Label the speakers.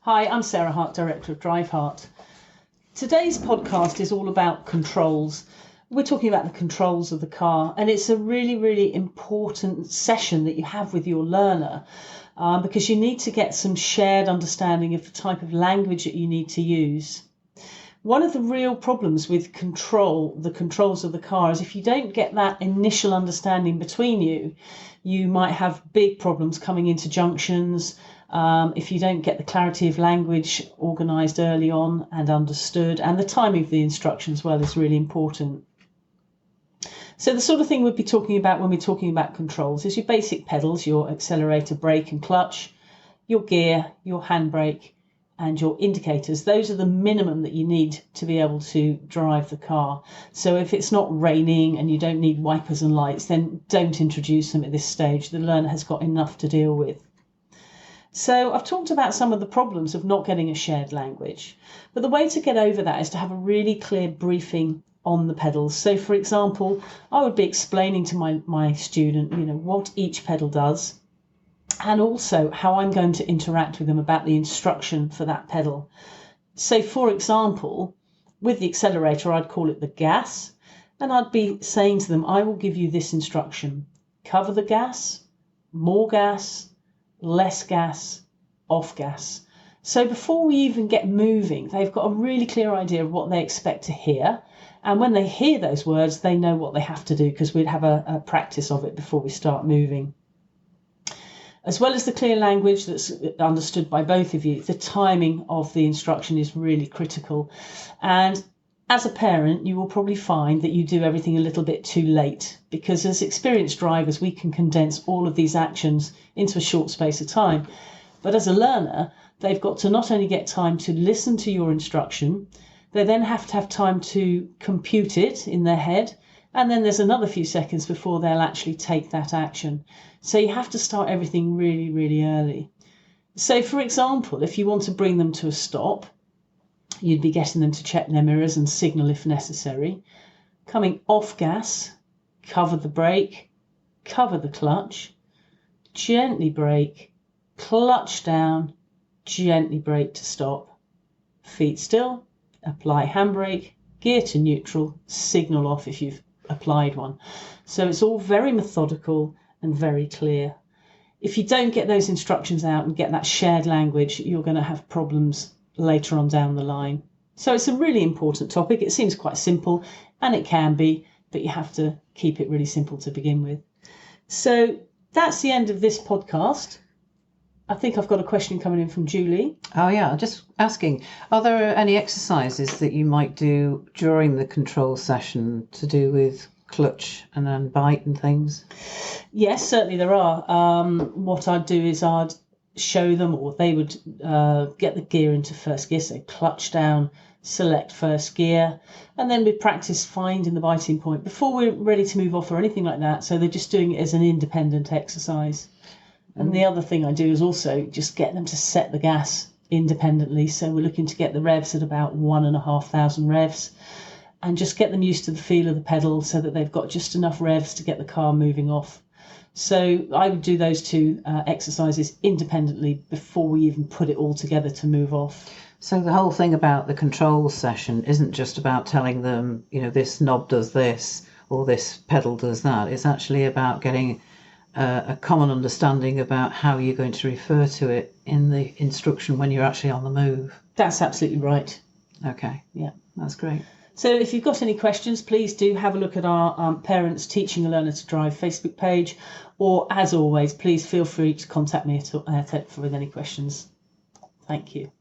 Speaker 1: Hi, I'm Sarah Hart, Director of Drive Heart. Today's podcast is all about controls. We're talking about the controls of the car, and it's a really, really important session that you have with your learner because you need to get some shared understanding of the type of language that you need to use. One of the real problems with the controls of the car, is if you don't get that initial understanding between you, you might have big problems coming into junctions. If you don't get the clarity of language organised early on and understood, and the timing of the instruction as well is really important. So the sort of thing we'd be talking about when we're talking about controls is your basic pedals, your accelerator, brake and clutch, your gear, your handbrake and your indicators. Those are the minimum that you need to be able to drive the car. So if it's not raining and you don't need wipers and lights, then don't introduce them at this stage. The learner has got enough to deal with. So I've talked about some of the problems of not getting a shared language, but the way to get over that is to have a really clear briefing on the pedals. So for example, I would be explaining to my student, what each pedal does, and also how I'm going to interact with them about the instruction for that pedal. So for example, with the accelerator, I'd call it the gas, and I'd be saying to them, I will give you this instruction: cover the gas, more gas, less gas, off gas. So before we even get moving, they've got a really clear idea of what they expect to hear. And when they hear those words, they know what they have to do, because we'd have a practice of it before we start moving. As well as the clear language that's understood by both of you, the timing of the instruction is really critical. And as a parent, you will probably find that you do everything a little bit too late, because as experienced drivers, we can condense all of these actions into a short space of time. But as a learner, they've got to not only get time to listen to your instruction, they then have to have time to compute it in their head, and then there's another few seconds before they'll actually take that action. So you have to start everything really, really early. So for example, if you want to bring them to a stop, you'd be getting them to check their mirrors and signal if necessary. Coming off gas, cover the brake, cover the clutch, gently brake, clutch down, gently brake to stop. Feet still, apply handbrake, gear to neutral, signal off if you've applied one. So it's all very methodical and very clear. If you don't get those instructions out and get that shared language, you're going to have problems later on down the line. So it's a really important topic. It seems quite simple, and it can be, but you have to keep it really simple to begin with. So that's the end of this podcast. I think I've got a question coming in from Julie.
Speaker 2: Oh yeah, just asking, are there any exercises that you might do during the control session to do with clutch and then bite and things?
Speaker 1: Yes, certainly there are. What I'd do is I'd show them, or they would get the gear into first gear, so clutch down, select first gear, and then we'd practice finding the biting point before we're ready to move off or anything like that. So they're just doing it as an independent exercise. And the other thing I do is also just get them to set the gas independently. So we're looking to get the revs at about 1,500 revs, and just get them used to the feel of the pedal so that they've got just enough revs to get the car moving off. So I would do those two exercises independently before we even put it all together to move off.
Speaker 2: So the whole thing about the control session isn't just about telling them, this knob does this or this pedal does that. It's actually about getting a common understanding about how you're going to refer to it in the instruction when you're actually on the move.
Speaker 1: That's absolutely right.
Speaker 2: Okay.
Speaker 1: Yeah.
Speaker 2: That's great.
Speaker 1: So if you've got any questions, please do have a look at our Parents Teaching a Learner to Drive Facebook page, or as always, please feel free to contact me with any questions. Thank you.